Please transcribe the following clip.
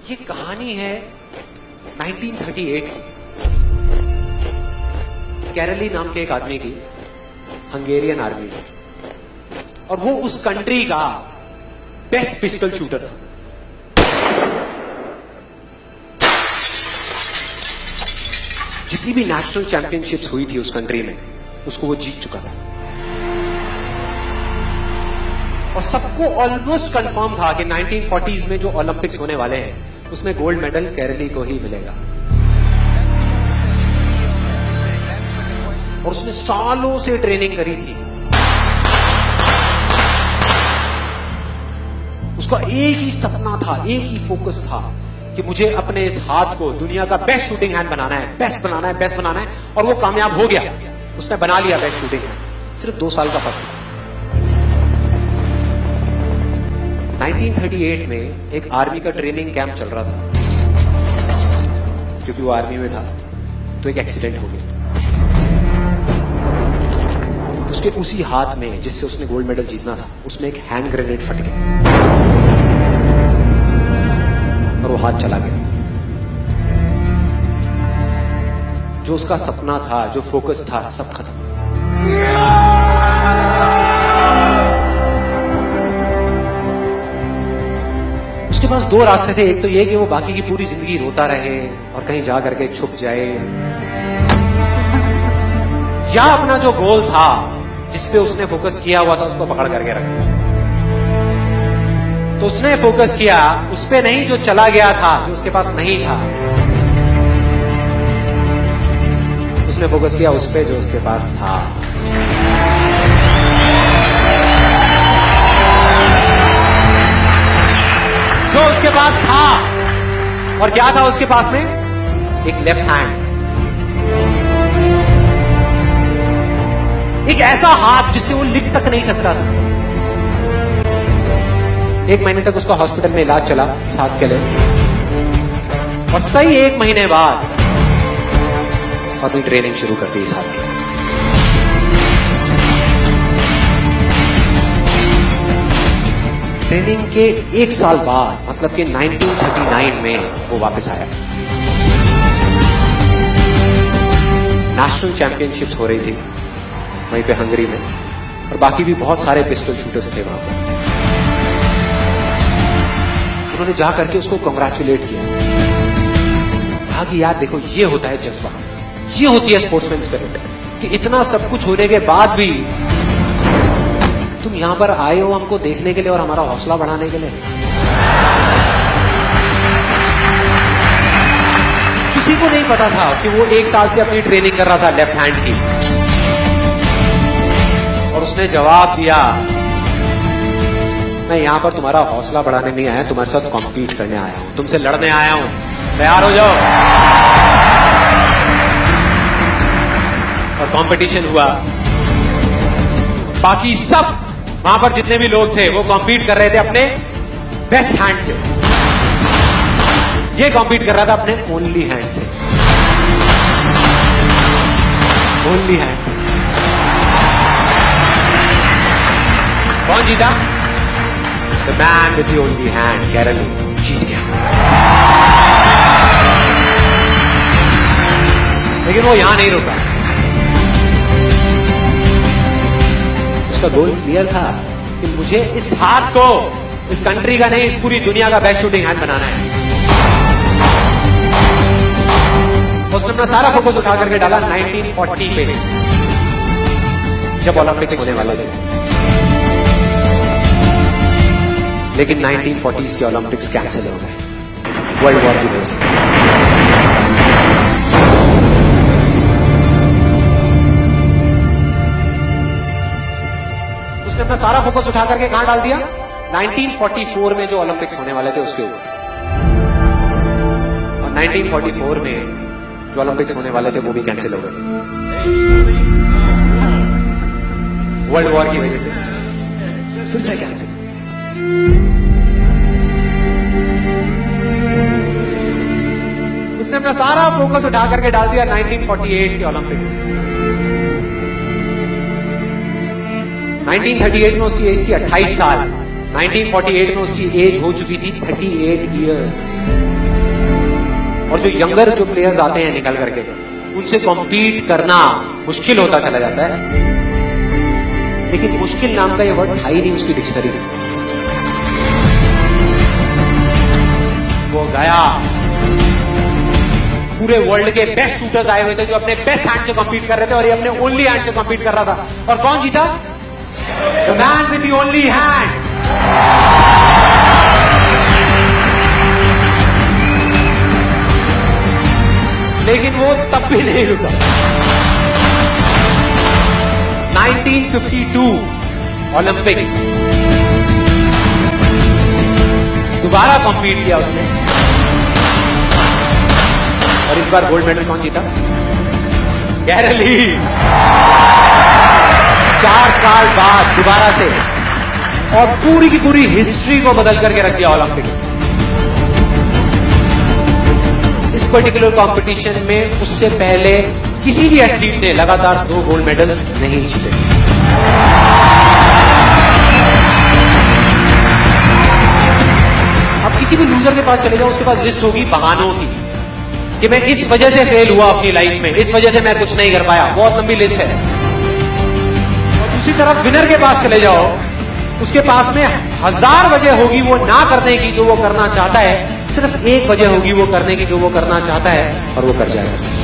ये कहानी है 1938 की। कैरली नाम के एक आदमी की, हंगेरियन आर्मी में, और वो उस कंट्री का बेस्ट पिस्टल शूटर था। जितनी भी नेशनल चैंपियनशिप्स हुई थी उस कंट्री में, उसको वो जीत चुका था। और सबको ऑलमोस्ट कंफर्म था कि 1940s में जो ओलंपिक्स होने वाले हैं उसमें गोल्ड मेडल कैरली को ही मिलेगा। और उसने सालों से ट्रेनिंग करी थी। उसका एक ही सपना था, एक ही फोकस था कि मुझे अपने इस हाथ को दुनिया का बेस्ट शूटिंग हैंड बनाना है, बेस्ट बनाना है, बेस्ट बनाना है। और वो कामयाब हो गया, उसने बना लिया बेस्ट शूटिंग हैंड। सिर्फ 2 साल का फर्क था। 1938 में एक आर्मी का ट्रेनिंग कैंप चल रहा था। क्योंकि वो आर्मी में था तो एक एक्सीडेंट हो गया। उसके उसी हाथ में जिससे उसने गोल्ड मेडल जीतना था, उसमें एक हैंड ग्रेनेड फट गया और वो हाथ चला गया। जो उसका सपना था, जो फोकस था, सब खत्म। उसके पास 2 रास्ते थे। एक तो ये कि वो बाकी की पूरी जिंदगी रोता रहे और कहीं जा करके छुप जाए, या अपना जो गोल था जिस पे उसने फोकस किया हुआ था उसको पकड़ करके रखे। तो उसने फोकस किया उस पे नहीं जो चला गया था, जो उसके पास नहीं था। उसने फोकस किया उस पे जो उसके पास था। जो उसके पास था। और क्या था उसके पास में? एक लेफ्ट हैंड, एक ऐसा हाथ जिससे वो लिख तक नहीं सकता था। 1 महीने तक उसका हॉस्पिटल में इलाज चला इस हाथ के लिए। और सही 1 महीने बाद अपनी ट्रेनिंग शुरू कर दी इस हाथ की। ट्रेनिंग के 1 साल बाद, मतलब कि 1939 में वो वापस आया। नेशनल चैंपियनशिप्स हो रही थी वहीं पे हंगरी में, और बाकी भी बहुत सारे पिस्टल शूटर्स थे वहां पर। उन्होंने जा करके उसको कंग्रेचुलेट किया। कहा कि यार देखो, ये होता है जज्बा, ये होती है स्पोर्ट्समैन स्पिरिट, कि इतना सब कुछ होने के बाद भी तुम यहां पर आए हो हमको देखने के लिए और हमारा हौसला बढ़ाने के लिए। किसी को नहीं पता था कि वो 1 साल से अपनी ट्रेनिंग कर रहा था लेफ्ट हैंड की। और उसने जवाब दिया, मैं यहां पर तुम्हारा हौसला बढ़ाने नहीं आया, तुम्हारे साथ कॉम्पीट करने आया हूं, तुमसे लड़ने आया हूं, तैयार हो जाओ। और कंपटीशन हुआ। बाकी सब वहां पर जितने भी लोग थे वो कॉम्पीट कर रहे थे अपने बेस्ट हैंड से। ये कॉम्पीट कर रहा था अपने ओनली हैंड से। ओनली हैंड से। कौन जीता? The man with the only hand, Kairali जीत गया। लेकिन वो यहां नहीं रुका। उसका गोल क्लियर था कि मुझे इस हाथ को इस कंट्री का नहीं, इस पूरी दुनिया का बेस्ट शूटिंग हैंड बनाना है। उसने अपना सारा फोकस उठा करके डाला 1940 पे, जब ओलंपिक्स होने वाले थे। लेकिन 1940s के ओलंपिक्स कैंसिल हो गए वर्ल्ड वॉर की वजह से। उसने अपना सारा फोकस उठा करके कहां डाल दिया? 1944 में जो ओलंपिक्स होने वाले थे उसके ऊपर। और 1944 में जो ओलंपिक्स होने वाले थे वो भी कैंसिल हो गए वर्ल्ड वॉर की वजह से। फिर से कैंसिल। उसने अपना सारा फोकस उठा करके डाल दिया 1948 के ओलंपिक्स में। 1938 में उसकी एज थी 28 साल। 1948 में उसकी एज हो चुकी थी 38 इयर्स। और जो यंगर जो प्लेयर्स आते हैं निकल करके, उनसे कॉम्पीट करना मुश्किल होता चला जाता है। लेकिन मुश्किल नाम का ये वर्ड था ही नहीं उसकी डिक्शनरी में। वो गया, पूरे वर्ल्ड के बेस्ट शूटर्स आए हुए थे जो अपने बेस्ट हैंड से कॉम्पीट कर रहे थे, और ये अपने ओनली हैंड से कॉम्पीट कर रहा था। और कौन जीता? The man with the only hand. लेकिन वो तब भी नहीं रुका। 1952 ओलंपिक्स, दोबारा कॉम्पीट किया उसने, और इस बार गोल्ड मेडल कौन जीता? गैरल ली। 4 साल बाद दोबारा से, और पूरी की पूरी हिस्ट्री को बदल करके रख दिया ओलंपिक्स। इस पर्टिकुलर कंपटीशन में उससे पहले किसी भी एथलीट ने लगातार 2 गोल्ड मेडल्स नहीं जीते। अब किसी भी लूजर के पास चले जाओ, उसके पास लिस्ट होगी बहानों की कि मैं इस वजह से फेल हुआ अपनी लाइफ में, इस वजह से मैं कुछ नहीं कर पाया। बहुत लंबी लिस्ट है। और दूसरी तरफ विनर के पास चले जाओ, उसके पास में 1000 वजह होगी वो ना करने की जो वो करना चाहता है, सिर्फ एक वजह होगी वो करने की जो वो करना चाहता है, और वो कर जाएगा।